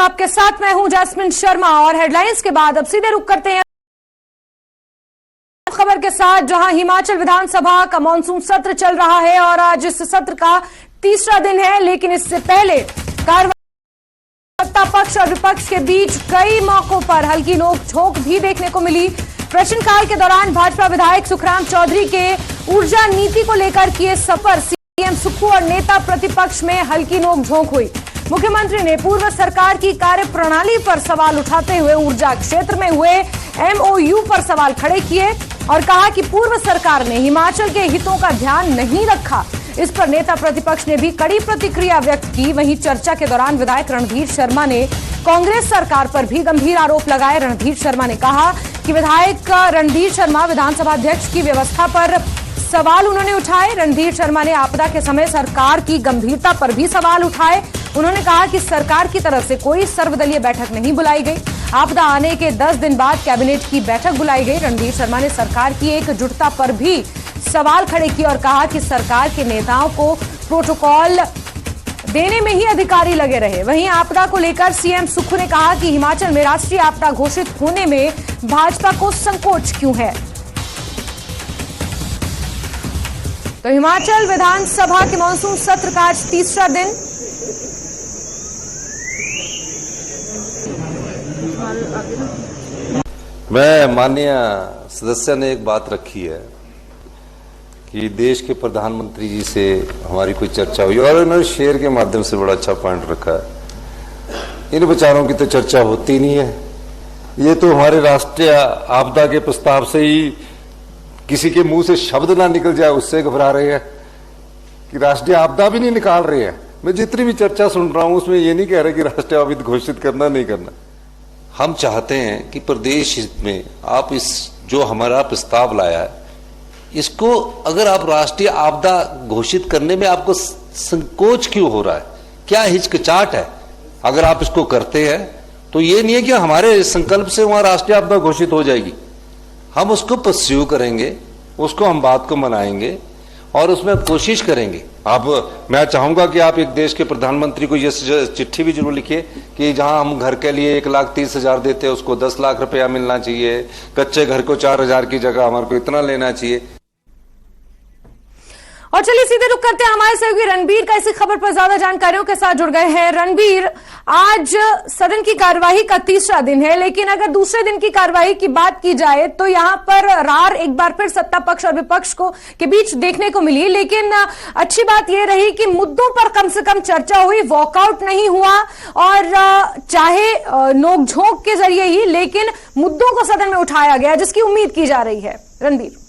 आपके साथ मैं हूं जैस्मिन शर्मा और हेडलाइंस के बाद अब सीधे रुक करते हैं खबर के साथ, जहां हिमाचल विधानसभा का मॉनसून सत्र चल रहा है और आज इस सत्र का तीसरा दिन है। लेकिन इससे पहले कार्यवाही सत्ता पक्ष और विपक्ष के बीच कई मौकों पर हल्की नोक-झोंक भी देखने को मिली। प्रश्नकाल के दौरान भाजपा विधायक सुखराम चौधरी के ऊर्जा नीति को लेकर किए सफर सीएम सुक्खू और नेता प्रतिपक्ष में हल्की नोक-झोंक हुई। मुख्यमंत्री ने पूर्व सरकार की कार्यप्रणाली पर सवाल उठाते हुए ऊर्जा क्षेत्र में हुए एमओयू पर सवाल खड़े किए और कहा कि पूर्व सरकार ने हिमाचल के हितों का ध्यान नहीं रखा। इस पर नेता प्रतिपक्ष ने भी कड़ी प्रतिक्रिया व्यक्त की। वहीं चर्चा के दौरान विधायक रणधीर शर्मा ने कांग्रेस सरकार पर भी गंभीर आरोप लगाए। रणधीर शर्मा ने कहा कि विधायक रणधीर शर्मा विधानसभा अध्यक्ष की व्यवस्था पर सवाल उन्होंने उठाए। रणधीर शर्मा ने आपदा के समय सरकार की गंभीरता पर भी सवाल उठाए। उन्होंने कहा कि सरकार की तरफ से कोई सर्वदलीय बैठक नहीं बुलाई गई। आपदा आने के 10 दिन बाद कैबिनेट की बैठक बुलाई गई। रणधीर शर्मा ने सरकार की एकजुटता पर भी सवाल खड़े किए और कहा कि सरकार के नेताओं को प्रोटोकॉल देने में ही अधिकारी लगे रहे। वहीं आपदा को लेकर सीएम सुक्खू ने कहा कि हिमाचल में राष्ट्रीय आपदा घोषित होने में भाजपा को संकोच क्यों है। तो हिमाचल विधानसभा के मॉनसून सत्र का आज तीसरा दिन। मैं माननीय सदस्य ने एक बात रखी है कि देश के प्रधानमंत्री जी से हमारी कोई चर्चा हुई और उन्होंने शेयर के माध्यम से बड़ा अच्छा पॉइंट रखा है। इन विचारों की तो चर्चा होती नहीं है। ये तो हमारे राष्ट्रीय आपदा के प्रस्ताव से ही किसी के मुंह से शब्द ना निकल जाए उससे घबरा रहे हैं कि राष्ट्रीय आपदा भी नहीं निकाल रहे हैं। मैं जितनी भी चर्चा सुन रहा हूं उसमें ये नहीं कह रहे कि राष्ट्रीय आपदा घोषित करना नहीं करना। हम चाहते हैं कि प्रदेश हित में आप इस जो हमारा प्रस्ताव लाया है इसको अगर आप राष्ट्रीय आपदा घोषित करने में आपको संकोच क्यों हो रहा है, क्या हिचकिचाहट है। अगर आप इसको करते हैं तो ये नहीं है कि हमारे संकल्प से वहां राष्ट्रीय आपदा घोषित हो जाएगी। हम उसको परस्यू करेंगे, उसको हम बात को मनाएंगे और उसमें कोशिश करेंगे। अब मैं चाहूंगा कि आप एक देश के प्रधानमंत्री को ये चिट्ठी भी जरूर लिखिए कि जहां हम घर के लिए 1,30,000 देते हैं उसको 10 लाख रुपया मिलना चाहिए, कच्चे घर को 4,000 की जगह हमारे को इतना लेना चाहिए। और चलिए सीधे रुक करते हैं, हमारे सहयोगी रणबीर का इसी खबर पर ज्यादा जानकारियों के साथ जुड़ गए हैं। रणबीर, आज सदन की कार्यवाही का तीसरा दिन है, लेकिन अगर दूसरे दिन की कार्यवाही की बात की जाए तो यहां पर रार एक बार फिर सत्ता पक्ष और विपक्ष को के बीच देखने को मिली। लेकिन अच्छी बात यह रही कि मुद्दों पर कम से कम चर्चा हुई, वॉकआउट नहीं हुआ और चाहे नोकझोंक के जरिए ही लेकिन मुद्दों को सदन में उठाया गया, जिसकी उम्मीद की जा रही है। रणबीर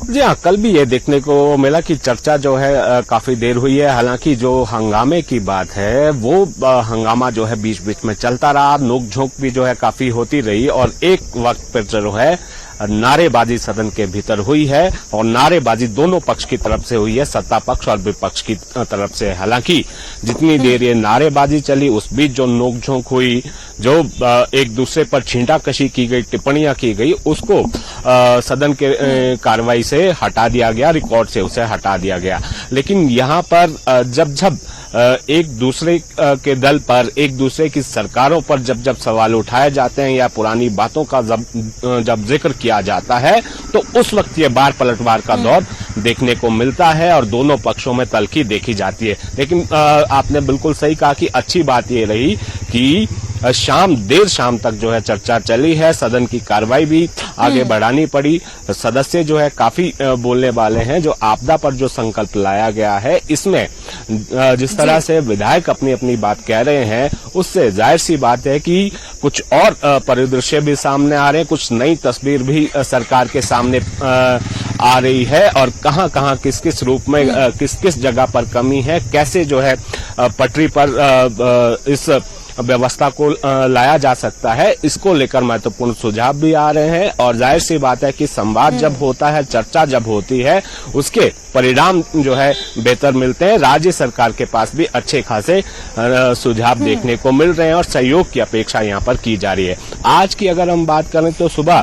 जी हाँ, कल भी ये देखने को मिला कि चर्चा जो है काफी देर हुई है। हालांकि जो हंगामे की बात है वो हंगामा जो है बीच बीच में चलता रहा, नोक-झोंक भी जो है काफी होती रही और एक वक्त पर जो है नारेबाजी सदन के भीतर हुई है और नारेबाजी दोनों पक्ष की तरफ से हुई है, सत्ता पक्ष और विपक्ष की तरफ से। हालांकि जितनी देर ये नारेबाजी चली उस बीच जो नोकझोंक हुई, जो एक दूसरे पर छींटाकशी की गई, टिप्पणियां की गई, उसको सदन के कार्रवाई से हटा दिया गया, रिकॉर्ड से उसे हटा दिया गया। लेकिन यहाँ पर जब एक दूसरे के दल पर, एक दूसरे की सरकारों पर जब सवाल उठाए जाते हैं या पुरानी बातों का जब जिक्र किया जाता है तो उस वक्त ये बार पलटवार का दौर देखने को मिलता है और दोनों पक्षों में तल्खी देखी जाती है। लेकिन आपने बिल्कुल सही कहा कि अच्छी बात ये रही कि देर शाम तक जो है चर्चा चली है, सदन की कार्रवाई भी आगे बढ़ानी पड़ी। सदस्य जो है काफी बोलने वाले हैं। जो आपदा पर जो संकल्प लाया गया है इसमें जिस तरह से विधायक अपनी अपनी बात कह रहे हैं उससे जाहिर सी बात है कि कुछ और परिदृश्य भी सामने आ रहे हैं, कुछ नई तस्वीर भी सरकार के सामने आ रही है और कहां किस किस रूप में किस किस जगह पर कमी है, कैसे जो है पटरी पर इस व्यवस्था को लाया जा सकता है, इसको लेकर महत्वपूर्ण सुझाव भी आ रहे हैं। और जाहिर सी बात है कि संवाद जब होता है, चर्चा जब होती है, उसके परिणाम जो है बेहतर मिलते हैं। राज्य सरकार के पास भी अच्छे खासे सुझाव देखने को मिल रहे हैं और सहयोग की अपेक्षा यहाँ पर की जा रही है। आज की अगर हम बात करें तो सुबह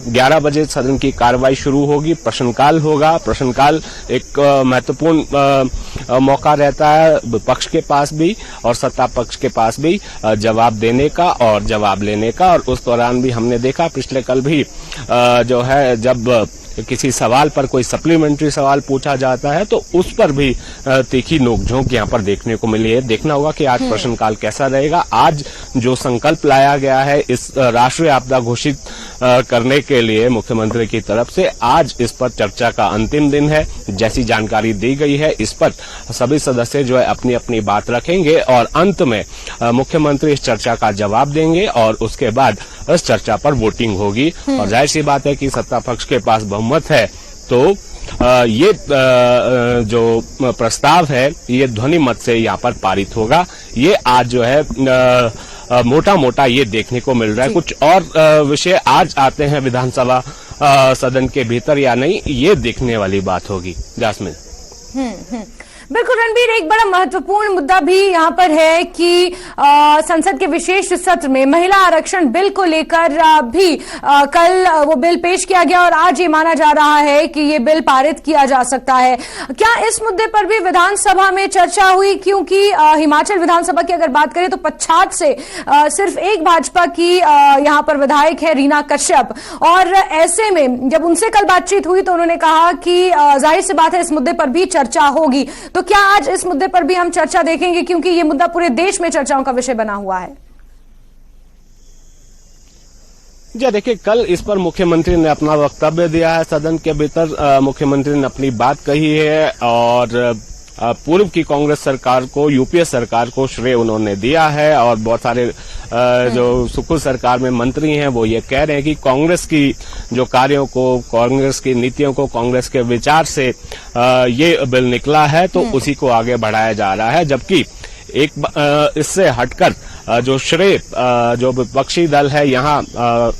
11 बजे सदन की कार्रवाई शुरू होगी, प्रश्नकाल होगा। प्रश्नकाल एक महत्वपूर्ण मौका रहता है विपक्ष के पास भी और सत्ता पक्ष के पास भी जवाब देने का और जवाब लेने का। और उस दौरान भी हमने देखा पिछले कल भी जो है जब किसी सवाल पर कोई सप्लीमेंट्री सवाल पूछा जाता है तो उस पर भी तीखी नोकझोंक यहाँ पर देखने को मिली है। देखना होगा कि आज प्रश्नकाल कैसा रहेगा। आज जो संकल्प लाया गया है इस राष्ट्रीय आपदा घोषित करने के लिए मुख्यमंत्री की तरफ से, आज इस पर चर्चा का अंतिम दिन है। जैसी जानकारी दी गई है इस पर सभी सदस्य जो है अपनी अपनी बात रखेंगे और अंत में मुख्यमंत्री इस चर्चा का जवाब देंगे और उसके बाद इस चर्चा पर वोटिंग होगी। और जाहिर सी बात है कि सत्ता पक्ष के पास बहुमत है तो ये जो प्रस्ताव है ये ध्वनि मत से यहाँ पर पारित होगा। ये आज जो है मोटा मोटा ये देखने को मिल रहा है। कुछ और विषय आज आते हैं विधानसभा सदन के भीतर या नहीं, ये देखने वाली बात होगी। जासमिन बिल्कुल रणबीर, एक बड़ा महत्वपूर्ण मुद्दा भी यहाँ पर है कि संसद के विशेष सत्र में महिला आरक्षण बिल को लेकर भी कल वो बिल पेश किया गया और आज ये माना जा रहा है कि ये बिल पारित किया जा सकता है। क्या इस मुद्दे पर भी विधानसभा में चर्चा हुई? क्योंकि हिमाचल विधानसभा की अगर बात करें तो पच्छाद से सिर्फ एक भाजपा की यहाँ पर विधायक है रीना कश्यप, और ऐसे में जब उनसे कल बातचीत हुई तो उन्होंने कहा कि जाहिर सी बात है इस मुद्दे पर भी चर्चा होगी। तो क्या आज इस मुद्दे पर भी हम चर्चा देखेंगे, क्योंकि ये मुद्दा पूरे देश में चर्चाओं का विषय बना हुआ है? जी देखिए, कल इस पर मुख्यमंत्री ने अपना वक्तव्य दिया है सदन के भीतर। मुख्यमंत्री ने अपनी बात कही है और पूर्व की कांग्रेस सरकार को, यूपीए सरकार को श्रेय उन्होंने दिया है। और बहुत सारे जो सुखू सरकार में मंत्री हैं वो ये कह रहे हैं कि कांग्रेस की जो कार्यों को, कांग्रेस की नीतियों को, कांग्रेस के विचार से ये बिल निकला है तो उसी को आगे बढ़ाया जा रहा है। जबकि एक इससे हटकर जो श्रेय जो विपक्षी दल है यहाँ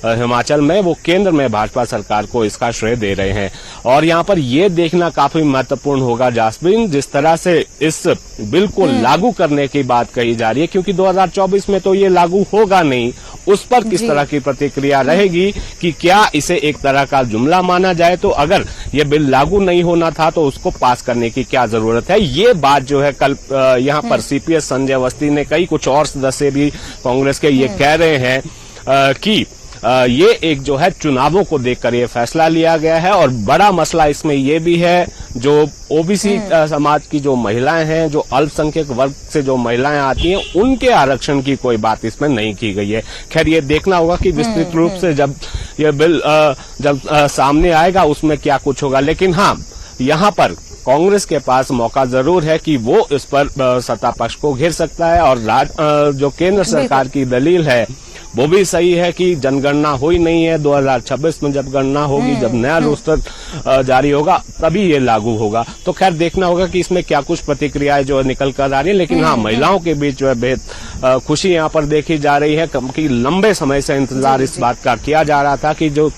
हिमाचल में, वो केंद्र में भाजपा सरकार को इसका श्रेय दे रहे हैं। और यहाँ पर ये देखना काफी महत्वपूर्ण होगा जासमीन, जिस तरह से इस बिल को लागू करने की बात कही जा रही है, क्योंकि 2024 में तो ये लागू होगा नहीं, उस पर किस तरह की प्रतिक्रिया रहेगी कि क्या इसे एक तरह का जुमला माना जाए। तो अगर ये बिल लागू नहीं होना था तो उसको पास करने की क्या जरूरत है, ये बात जो है कल यहाँ पर सीपीएस संजय अवस्थी ने कई कुछ और सदस्य भी कांग्रेस के ये कह रहे हैं कि ये एक जो है चुनावों को देखकर ये फैसला लिया गया है। और बड़ा मसला इसमें ये भी है जो ओबीसी समाज की जो महिलाएं हैं, जो अल्पसंख्यक वर्ग से जो महिलाएं आती हैं, उनके आरक्षण की कोई बात इसमें नहीं की गई है। खैर ये देखना होगा कि विस्तृत रूप से जब ये बिल जब सामने आएगा उसमें क्या कुछ होगा। लेकिन हाँ, यहाँ पर कांग्रेस के पास मौका जरूर है कि वो इस पर सत्ता पक्ष को घेर सकता है। और जो केंद्र सरकार की दलील है वो भी सही है कि जनगणना हुई नहीं है, 2026 में जब गणना होगी, जब नया रोस्टर जारी होगा तभी ये लागू होगा। तो खैर देखना होगा कि इसमें क्या कुछ प्रतिक्रियाएं जो निकल कर आ रही है। लेकिन हाँ, महिलाओं के बीच जो है बेहद खुशी यहाँ पर देखी जा रही है, क्योंकि लंबे समय से इंतजार इस बात का किया जा रहा था कि जो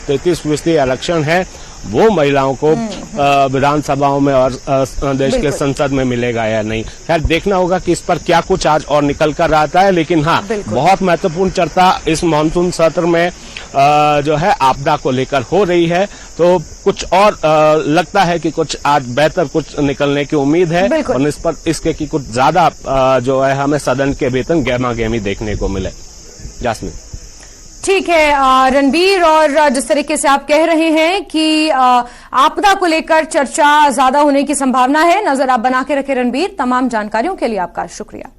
33% आरक्षण है वो महिलाओं को विधानसभाओं में और देश के संसद में मिलेगा या नहीं। खैर देखना होगा कि इस पर क्या कुछ आज और निकल कर आता है। लेकिन हाँ, बहुत महत्वपूर्ण चर्चा इस मानसून सत्र में जो है आपदा को लेकर हो रही है। तो कुछ और लगता है कि कुछ आज बेहतर कुछ निकलने की उम्मीद है और इस पर इसके की कुछ ज्यादा जो है हमें सदन के भीतर गहमा गहमी देखने को मिले। जासमीन ठीक है रणबीर, और जिस तरीके से आप कह रहे हैं कि आपदा को लेकर चर्चा ज्यादा होने की संभावना है, नजर आप बना के रखें रणबीर। तमाम जानकारियों के लिए आपका शुक्रिया।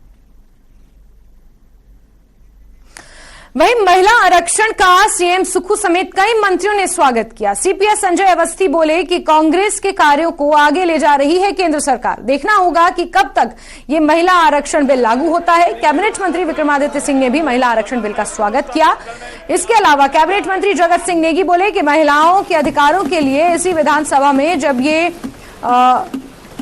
वहीं महिला आरक्षण का सीएम सुक्खू समेत कई मंत्रियों ने स्वागत किया। सीपीएस संजय अवस्थी बोले कि कांग्रेस के कार्यों को आगे ले जा रही है केंद्र सरकार। देखना होगा कि कब तक ये महिला आरक्षण बिल लागू होता है। कैबिनेट मंत्री विक्रमादित्य सिंह ने भी महिला आरक्षण बिल का स्वागत किया। इसके अलावा कैबिनेट मंत्री जगत सिंह नेगी बोले कि महिलाओं के अधिकारों के लिए इसी विधानसभा में जब ये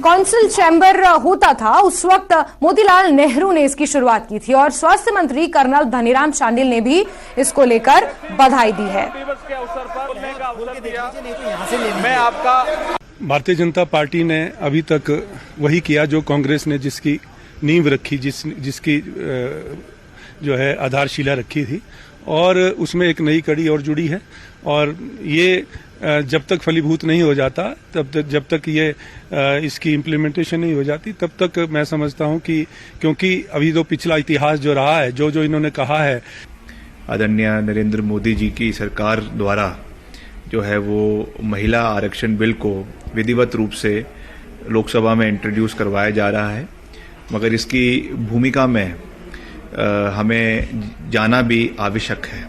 कौंसिल चैम्बर होता था उस वक्त मोतीलाल नेहरू ने इसकी शुरुआत की थी और स्वास्थ्य मंत्री कर्नल धनीराम शांडिल ने भी इसको लेकर बधाई दी है। भारतीय जनता पार्टी ने अभी तक वही किया जो कांग्रेस ने जिसकी नींव रखी, जिसकी जो है आधारशिला रखी थी, और उसमें एक नई कड़ी और जुड़ी है। और ये जब तक फलीभूत नहीं हो जाता, तब तक जब तक ये इसकी इम्प्लीमेंटेशन नहीं हो जाती, तब तक मैं समझता हूं कि क्योंकि अभी तो पिछला इतिहास जो रहा है, जो इन्होंने कहा है, आदरणीय नरेंद्र मोदी जी की सरकार द्वारा जो है वो महिला आरक्षण बिल को विधिवत रूप से लोकसभा में इंट्रोड्यूस करवाया जा रहा है, मगर इसकी भूमिका में हमें जाना भी आवश्यक है।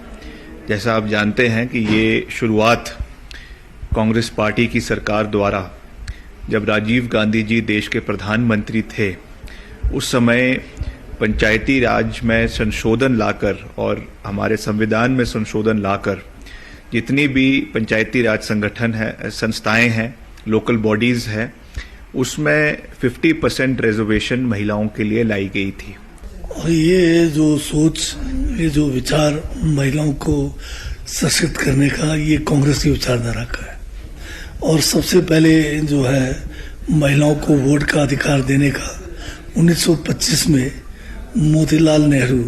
जैसा आप जानते हैं कि ये शुरुआत कांग्रेस पार्टी की सरकार द्वारा, जब राजीव गांधी जी देश के प्रधानमंत्री थे, उस समय पंचायती राज में संशोधन लाकर और हमारे संविधान में संशोधन लाकर जितनी भी पंचायती राज संगठन है, संस्थाएं हैं, लोकल बॉडीज हैं, उसमें 50% रिजर्वेशन महिलाओं के लिए लाई गई थी। और ये जो सोच, ये जो विचार महिलाओं को सशक्त करने का, ये कांग्रेस की विचारधारा का है। और सबसे पहले जो है महिलाओं को वोट का अधिकार देने का 1925 में मोतीलाल नेहरू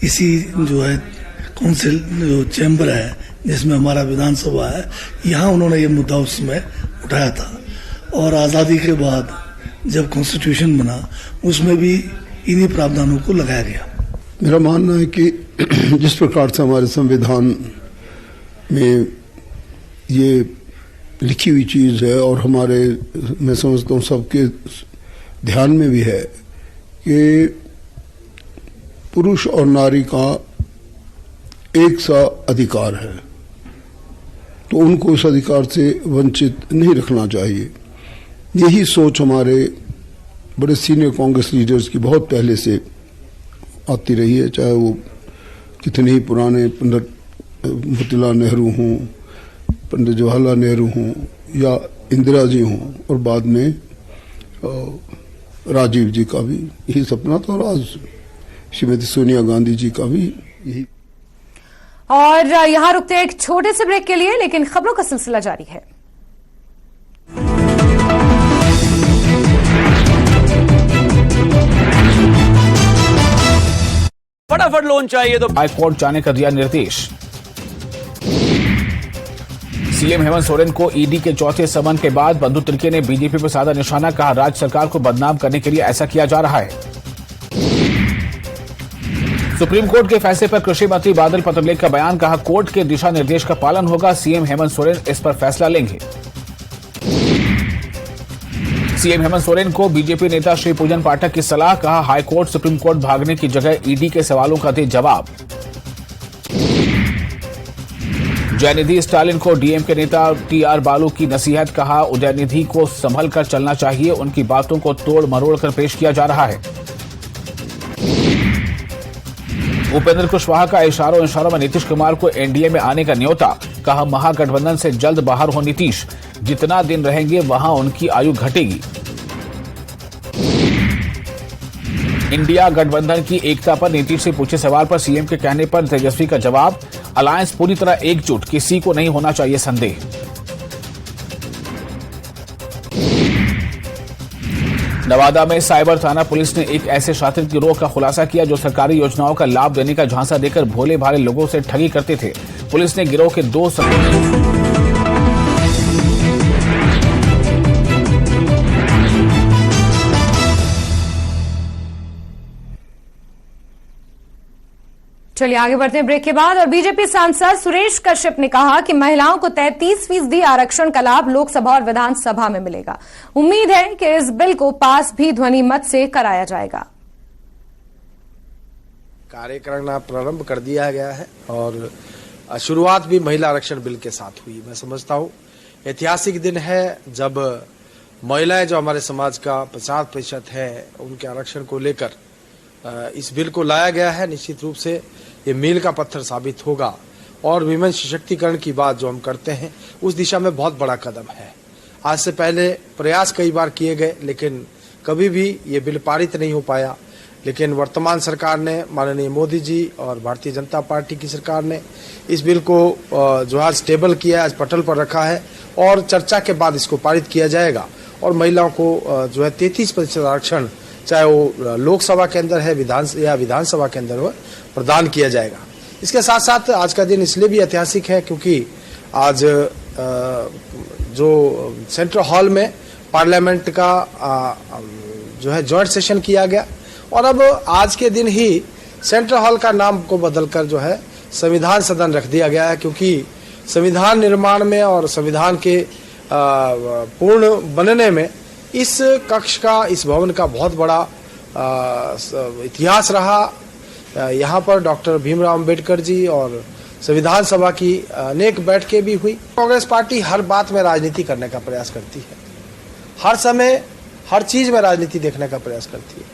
इसी जो है काउंसिल जो चैम्बर है जिसमें हमारा विधानसभा है, यहाँ उन्होंने ये मुद्दा उस समय उठाया था। और आज़ादी के बाद जब कॉन्स्टिट्यूशन बना उसमें भी इन्हीं प्रावधानों को लगाया गया। मेरा मानना है कि जिस प्रकार से हमारे संविधान में ये लिखी हुई चीज़ है और हमारे, मैं समझता हूँ सबके ध्यान में भी है कि पुरुष और नारी का एक सा अधिकार है, तो उनको उस अधिकार से वंचित नहीं रखना चाहिए। यही सोच हमारे बड़े सीनियर कांग्रेस लीडर्स की बहुत पहले से आती रही है, चाहे वो कितने ही पुराने पंडित मोतीलाल नेहरू हों, पंडित जवाहरलाल नेहरू हों या इंदिरा जी हों, और बाद में राजीव जी का भी यही सपना था, और आज श्रीमती सोनिया गांधी जी का भी यही। और यहां रुकते हैं एक छोटे से ब्रेक के लिए, लेकिन खबरों का सिलसिला जारी है। फटाफट लोन चाहिए तो हाईकोर्ट जाने का दिया निर्देश। सीएम हेमंत सोरेन को ईडी के चौथे समन के बाद बंधु तिर्की ने बीजेपी पर साधा निशाना, कहा राज्य सरकार को बदनाम करने के लिए ऐसा किया जा रहा है। सुप्रीम कोर्ट के फैसले पर कृषि मंत्री बादल पत्रलेख का बयान, कहा कोर्ट के दिशा निर्देश का पालन होगा, सीएम हेमंत सोरेन इस पर फैसला लेंगे। सीएम हेमंत सोरेन को बीजेपी नेता श्री पूजन पाठक की सलाह, कहा हाईकोर्ट सुप्रीम कोर्ट भागने की जगह ईडी के सवालों का दे जवाब। उदयनिधि स्टालिन को डीएमके नेता टीआर बालू की नसीहत, कहा उदयनिधि को संभल कर चलना चाहिए, उनकी बातों को तोड़ मरोड़ कर पेश किया जा रहा है। उपेंद्र कुशवाहा का इशारों में नीतीश कुमार को एनडीए में आने का न्योता, कहा महागठबंधन से जल्द बाहर हो नीतीश, जितना दिन रहेंगे वहां उनकी आयु घटेगी। इंडिया गठबंधन की एकता पर नीतीश से पूछे सवाल पर सीएम के कहने पर तेजस्वी का जवाब, अलायंस पूरी तरह एकजुट, किसी को नहीं होना चाहिए संदेह। नवादा में साइबर थाना पुलिस ने एक ऐसे शातिर गिरोह का खुलासा किया जो सरकारी योजनाओं का लाभ देने का झांसा देकर भोले भाले लोगों से ठगी करते थे। पुलिस ने गिरोह के 2 चलिए आगे बढ़ते हैं ब्रेक के बाद। और बीजेपी सांसद सुरेश कश्यप ने कहा कि महिलाओं को 33% आरक्षण का लाभ लोकसभा और विधानसभा में मिलेगा। उम्मीद है कि इस बिल को पास भी ध्वनि मत से कराया जाएगा। कार्यक्रम प्रारंभ कर दिया गया है और शुरुआत भी महिला आरक्षण बिल के साथ हुई। मैं समझता हूं ऐतिहासिक दिन है जब महिलाएं, जो हमारे समाज का 50% है, उनके आरक्षण को लेकर इस बिल को लाया गया है। निश्चित रूप से ये मील का पत्थर साबित होगा और विमेन सशक्तिकरण की बात जो हम करते हैं उस दिशा में बहुत बड़ा कदम है। आज से पहले प्रयास कई बार किए गए, लेकिन कभी भी ये बिल पारित नहीं हो पाया। लेकिन वर्तमान सरकार ने, माननीय मोदी जी और भारतीय जनता पार्टी की सरकार ने इस बिल को जो आज टेबल किया, आज पटल पर रखा है और चर्चा के बाद इसको पारित किया जाएगा और महिलाओं को जो है 33% आरक्षण, चाहे वो लोकसभा के अंदर है विधानसभा के अंदर हो, प्रदान किया जाएगा। इसके साथ साथ आज का दिन इसलिए भी ऐतिहासिक है क्योंकि आज जो सेंट्रल हॉल में पार्लियामेंट का जो है जॉइंट सेशन किया गया और अब आज के दिन ही सेंट्रल हॉल का नाम को बदलकर जो है संविधान सदन रख दिया गया है, क्योंकि संविधान निर्माण में और संविधान के पूर्ण बनने में इस कक्ष का, इस भवन का बहुत बड़ा इतिहास रहा। यहाँ पर डॉक्टर भीमराव अंबेडकर जी और संविधान सभा की अनेक बैठकें भी हुई। कांग्रेस पार्टी हर बात में राजनीति करने का प्रयास करती है, हर समय हर चीज में राजनीति देखने का प्रयास करती है।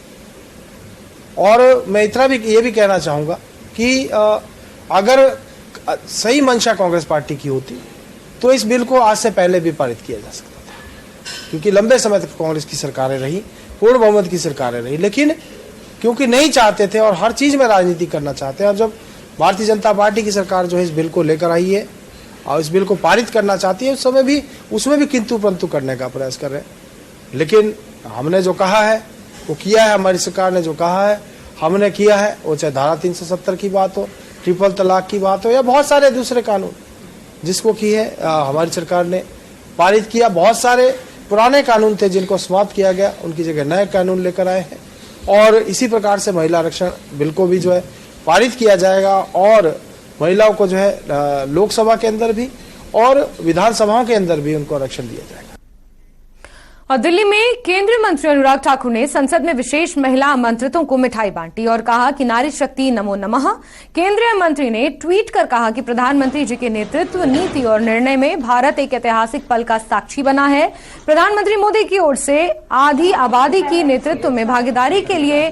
और मैं इतना भी ये भी कहना चाहूंगा कि अगर सही मंशा कांग्रेस पार्टी की होती तो इस बिल को आज से पहले भी पारित किया जा सकता था, क्योंकि लंबे समय तक कांग्रेस की सरकारें रही, पूर्ण बहुमत की सरकारें रही, लेकिन क्योंकि नहीं चाहते थे और हर चीज में राजनीति करना चाहते हैं। और जब भारतीय जनता पार्टी की सरकार जो है इस बिल को लेकर आई है और इस बिल को पारित करना चाहती है, उस समय भी उसमें भी किंतु परंतु करने का प्रयास कर रहे हैं। लेकिन हमने जो कहा है वो किया है, हमारी सरकार ने जो कहा है हमने किया है, वो चाहे धारा 370 की बात हो, ट्रिपल तलाक की बात हो या बहुत सारे दूसरे कानून जिसको की है हमारी सरकार ने पारित किया। बहुत सारे पुराने कानून थे जिनको समाप्त किया गया, उनकी जगह नए कानून लेकर आए हैं और इसी प्रकार से महिला आरक्षण बिल को भी जो है पारित किया जाएगा और महिलाओं को जो है लोकसभा के अंदर भी और विधानसभाओं के अंदर भी उनको आरक्षण दिया जाएगा। और दिल्ली में केंद्रीय मंत्री अनुराग ठाकुर ने संसद में विशेष महिला आमंत्रितों को मिठाई बांटी और कहा कि नारी शक्ति नमो नमः। केंद्रीय मंत्री ने ट्वीट कर कहा कि प्रधानमंत्री जी के नेतृत्व, नीति और निर्णय में भारत एक ऐतिहासिक पल का साक्षी बना है। प्रधानमंत्री मोदी की ओर से आधी आबादी की नेतृत्व में भागीदारी के लिए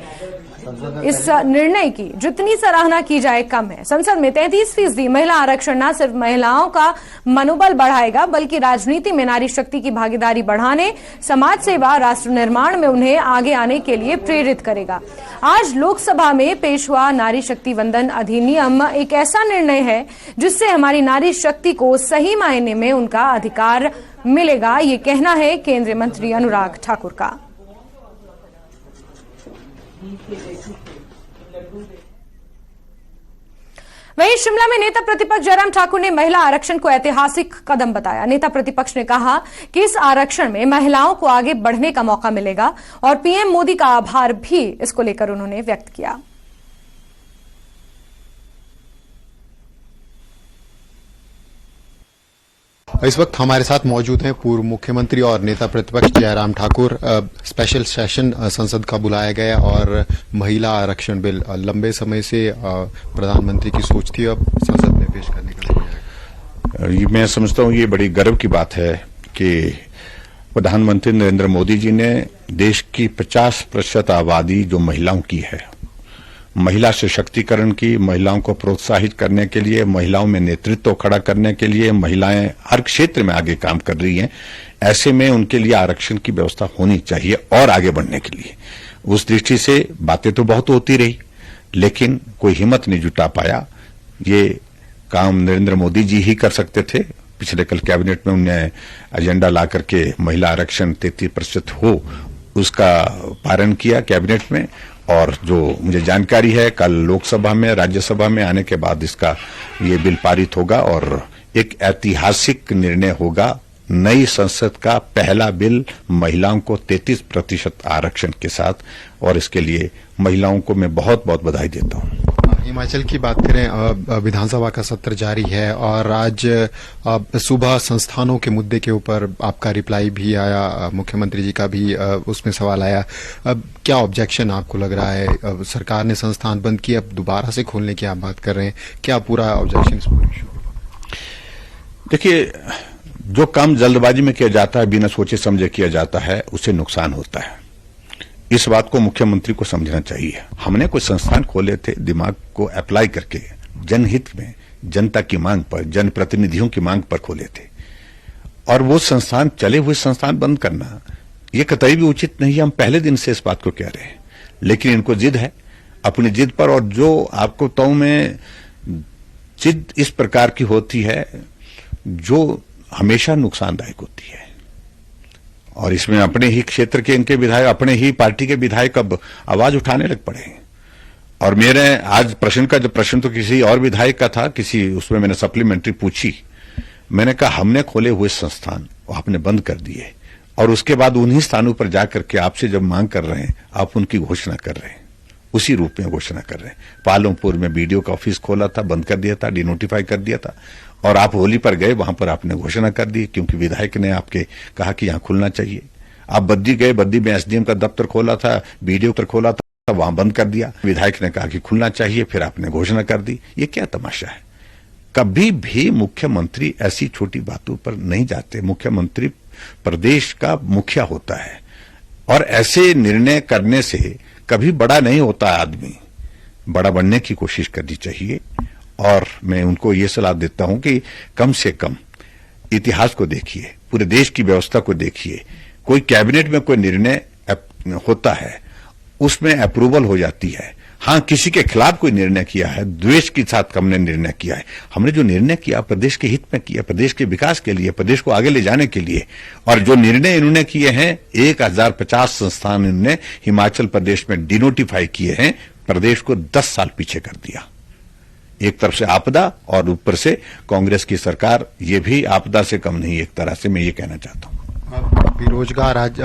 इस निर्णय की जितनी सराहना की जाए कम है। संसद में 33% महिला आरक्षण न सिर्फ महिलाओं का मनोबल बढ़ाएगा बल्कि राजनीति में नारी शक्ति की भागीदारी बढ़ाने, समाज सेवा, राष्ट्र निर्माण में उन्हें आगे आने के लिए प्रेरित करेगा। आज लोकसभा में पेश हुआ नारी शक्ति वंदन अधिनियम एक ऐसा निर्णय है जिससे हमारी नारी शक्ति को सही मायने में उनका अधिकार मिलेगा, ये कहना है केंद्रीय मंत्री अनुराग ठाकुर का। वहीं शिमला में नेता प्रतिपक्ष जयराम ठाकुर ने महिला आरक्षण को ऐतिहासिक कदम बताया। नेता प्रतिपक्ष ने कहा कि इस आरक्षण में महिलाओं को आगे बढ़ने का मौका मिलेगा और पीएम मोदी का आभार भी इसको लेकर उन्होंने व्यक्त किया। इस वक्त हमारे साथ मौजूद हैं पूर्व मुख्यमंत्री और नेता प्रतिपक्ष जयराम ठाकुर। स्पेशल सेशन संसद का बुलाया गया और महिला आरक्षण बिल लंबे समय से प्रधानमंत्री की सोच थी, अब संसद में पेश करने का ये मैं समझता हूँ ये बड़ी गर्व की बात है कि प्रधानमंत्री नरेंद्र मोदी जी ने देश की 50% आबादी जो महिलाओं की है, महिला सशक्तिकरण की, महिलाओं को प्रोत्साहित करने के लिए, महिलाओं में नेतृत्व खड़ा करने के लिए, महिलाएं हर क्षेत्र में आगे काम कर रही हैं। ऐसे में उनके लिए आरक्षण की व्यवस्था होनी चाहिए और आगे बढ़ने के लिए। उस दृष्टि से बातें तो बहुत होती रही लेकिन कोई हिम्मत नहीं जुटा पाया। ये काम नरेंद्र मोदी जी ही कर सकते थे। पिछले कल कैबिनेट में उन्हें एजेंडा ला करके महिला आरक्षण 33% हो, उसका पारण किया कैबिनेट में और जो मुझे जानकारी है कल लोकसभा में, राज्यसभा में आने के बाद इसका ये बिल पारित होगा और एक ऐतिहासिक निर्णय होगा। नई संसद का पहला बिल महिलाओं को 33% आरक्षण के साथ, और इसके लिए महिलाओं को मैं बहुत बहुत बधाई देता हूं। हिमाचल की बात करें, विधानसभा का सत्र जारी है और आज सुबह संस्थानों के मुद्दे के ऊपर आपका रिप्लाई भी आया, मुख्यमंत्री जी का भी उसमें सवाल आया। क्या ऑब्जेक्शन आपको लग रहा है? सरकार ने संस्थान बंद किए, अब दोबारा से खोलने की आप बात कर रहे हैं, क्या पूरा ऑब्जेक्शन इस पूरे इशू? देखिए, जो काम जल्दबाजी में किया जाता है, बिना सोचे समझे किया जाता है, उससे नुकसान होता है। इस बात को मुख्यमंत्री को समझना चाहिए। हमने कोई संस्थान खोले थे दिमाग को अप्लाई करके, जनहित में, जनता की मांग पर, जनप्रतिनिधियों की मांग पर खोले थे और वो संस्थान, चले हुए संस्थान बंद करना ये कतई भी उचित नहीं है। हम पहले दिन से इस बात को कह रहे हैं, लेकिन इनको जिद है अपनी जिद पर। और जो आपको तो में जिद इस प्रकार की होती है जो हमेशा नुकसानदायक होती है। और इसमें अपने ही क्षेत्र के इनके विधायक, अपने ही पार्टी के विधायक अब आवाज उठाने लग पड़े हैं। और मेरे आज प्रश्न तो किसी और विधायक का था, उसमें मैंने सप्लीमेंट्री पूछी। मैंने कहा हमने खोले हुए संस्थान आपने बंद कर दिए, और उसके बाद उन्हीं स्थानों पर जाकर के आपसे जब मांग कर रहे हैं, आप उनकी घोषणा कर रहे हैं, उसी रूप में घोषणा कर रहे हैं। पालमपुर में बीडीओ का ऑफिस खोला था, बंद कर दिया था, डिनोटिफाई कर दिया था, और आप होली पर गए, वहां पर आपने घोषणा कर दी, क्योंकि विधायक ने आपके कहा कि यहां खुलना चाहिए। आप बद्दी गए, बद्दी में एसडीएम का दफ्तर खोला था, बीडीओ का खोला था, वहां बंद कर दिया। विधायक ने कहा कि खुलना चाहिए, फिर आपने घोषणा कर दी। ये क्या तमाशा है? कभी भी मुख्यमंत्री ऐसी छोटी बातों पर नहीं जाते। मुख्यमंत्री प्रदेश का मुखिया होता है, और ऐसे निर्णय करने से कभी बड़ा नहीं होता आदमी, बड़ा बनने की कोशिश करनी चाहिए। और मैं उनको ये सलाह देता हूं कि कम से कम इतिहास को देखिए, पूरे देश की व्यवस्था को देखिए। कोई कैबिनेट में कोई निर्णय होता है, उसमें अप्रूवल हो जाती है। हां, किसी के खिलाफ कोई निर्णय किया है, द्वेष के साथ हमने निर्णय किया है। हमने जो निर्णय किया प्रदेश के हित में किया, प्रदेश के विकास के लिए, प्रदेश को आगे ले जाने के लिए। और जो निर्णय इन्होंने किए हैं, 1050 संस्थान इन्होंने हिमाचल प्रदेश में डिनोटिफाई किए हैं, प्रदेश को 10 साल पीछे कर दिया। एक तरफ से आपदा, और ऊपर से कांग्रेस की सरकार, ये भी आपदा से कम नहीं, एक तरह से मैं ये कहना चाहता हूं। बेरोजगार आज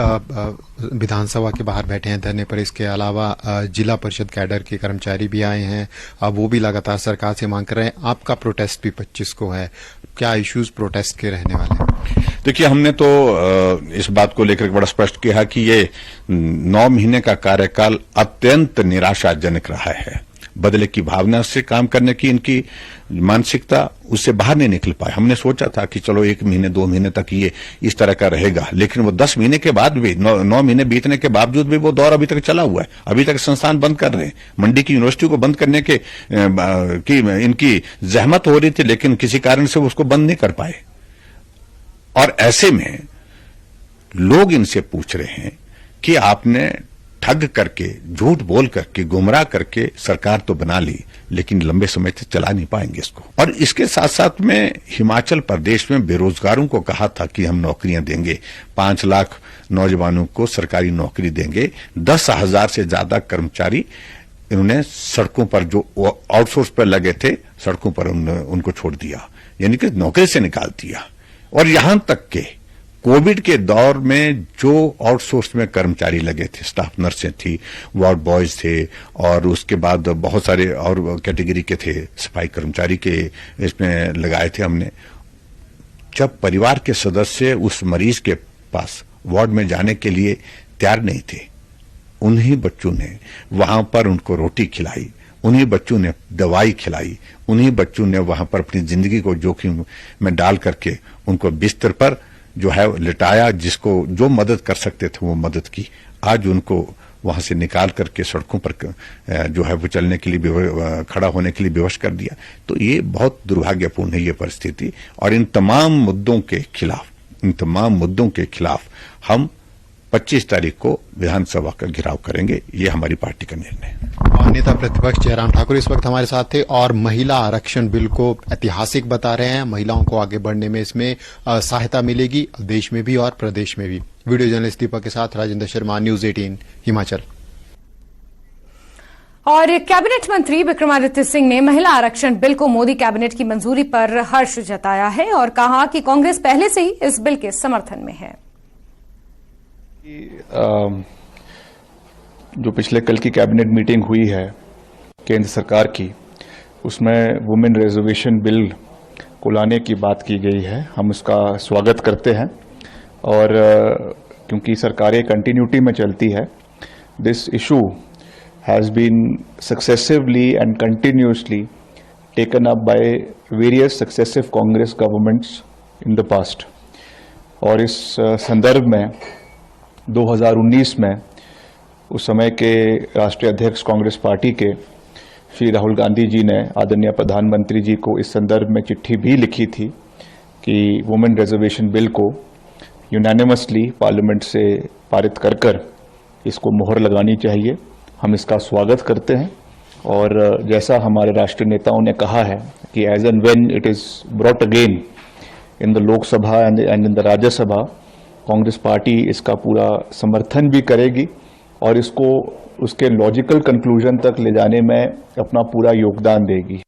विधानसभा के बाहर बैठे हैं धरने पर। इसके अलावा जिला परिषद कैडर के कर्मचारी भी आए हैं, अब वो भी लगातार सरकार से मांग कर रहे हैं। आपका प्रोटेस्ट भी 25 को है, क्या इश्यूज प्रोटेस्ट के रहने वाले हैं? देखिए, हमने तो इस बात को लेकर बड़ा स्पष्ट किया कि ये 9 महीने का कार्यकाल अत्यंत निराशाजनक रहा है। बदले की भावना से काम करने की इनकी मानसिकता, उससे बाहर नहीं निकल पाए। हमने सोचा था कि चलो 1 महीने 2 महीने तक ये इस तरह का रहेगा, लेकिन वो 10 महीने के बाद भी, 9 महीने बीतने के बावजूद भी वो दौर अभी तक चला हुआ है। अभी तक संस्थान बंद कर रहे हैं। मंडी की यूनिवर्सिटी को बंद करने की इनकी जहमत हो रही थी, लेकिन किसी कारण से उसको बंद नहीं कर पाए। और ऐसे में लोग इनसे पूछ रहे हैं कि आपने ठग करके, झूठ बोल करके, गुमराह करके सरकार तो बना ली, लेकिन लंबे समय तक चला नहीं पाएंगे इसको। और इसके साथ साथ में हिमाचल प्रदेश में बेरोजगारों को कहा था कि हम नौकरियां देंगे, 5 लाख नौजवानों को सरकारी नौकरी देंगे। 10,000 से ज्यादा कर्मचारी इन्होंने सड़कों पर, जो आउटसोर्स पर लगे थे, सड़कों पर उनको छोड़ दिया, यानी कि नौकरी से निकाल दिया। और यहां तक के कोविड के दौर में जो आउटसोर्स में कर्मचारी लगे थे, स्टाफ नर्सें थी, वार्ड बॉयज थे, और उसके बाद बहुत सारे और कैटेगरी के थे, सफाई कर्मचारी के इसमें लगाए थे हमने। जब परिवार के सदस्य उस मरीज के पास वार्ड में जाने के लिए तैयार नहीं थे, उन्हीं बच्चों ने वहां पर उनको रोटी खिलाई, उन्हीं बच्चों ने दवाई खिलाई, उन्हीं बच्चों ने वहां पर अपनी जिंदगी को जोखिम में डाल करके उनको बिस्तर पर जो है लिटाया, जिसको जो मदद कर सकते थे वो मदद की। आज उनको वहां से निकाल करके सड़कों पर जो है वो चलने के लिए, खड़ा होने के लिए विवश कर दिया। तो ये बहुत दुर्भाग्यपूर्ण है ये परिस्थिति। और इन तमाम मुद्दों के खिलाफ हम 25 तारीख को विधानसभा का घेराव करेंगे, ये हमारी पार्टी का निर्णय है। नेता प्रतिपक्ष जयराम ठाकुर इस वक्त हमारे साथ थे और महिला आरक्षण बिल को ऐतिहासिक बता रहे हैं। महिलाओं को आगे बढ़ने में इसमें सहायता मिलेगी, देश में भी और प्रदेश में भी। वीडियो जर्नलिस्ट दीपक के साथ राजेंद्र शर्मा, न्यूज 18 हिमाचल। और कैबिनेट मंत्री विक्रमादित्य सिंह ने महिला आरक्षण बिल को मोदी कैबिनेट की मंजूरी पर हर्ष जताया है और कहा कि कांग्रेस पहले से ही इस बिल के समर्थन में है। जो पिछले कल की कैबिनेट मीटिंग हुई है केंद्र सरकार की, उसमें वुमेन रिजर्वेशन बिल को लाने की बात की गई है। हम उसका स्वागत करते हैं और क्योंकि सरकारें कंटिन्यूटी में चलती है, this issue has been successively and continuously taken up by various successive Congress governments in the past. और इस संदर्भ में 2019 में उस समय के राष्ट्रीय अध्यक्ष कांग्रेस पार्टी के श्री राहुल गांधी जी ने आदरणीय प्रधानमंत्री जी को इस संदर्भ में चिट्ठी भी लिखी थी कि वुमेन रिजर्वेशन बिल को यूनानिमसली पार्लियामेंट से पारित कर इसको मोहर लगानी चाहिए। हम इसका स्वागत करते हैं और जैसा हमारे राष्ट्रीय नेताओं ने कहा है कि as and when it is brought again in the Lok Sabha and in the Rajya Sabha, Congress party इसका पूरा समर्थन भी करेगी और इसको उसके लॉजिकल कंक्लूजन तक ले जाने में अपना पूरा योगदान देगी।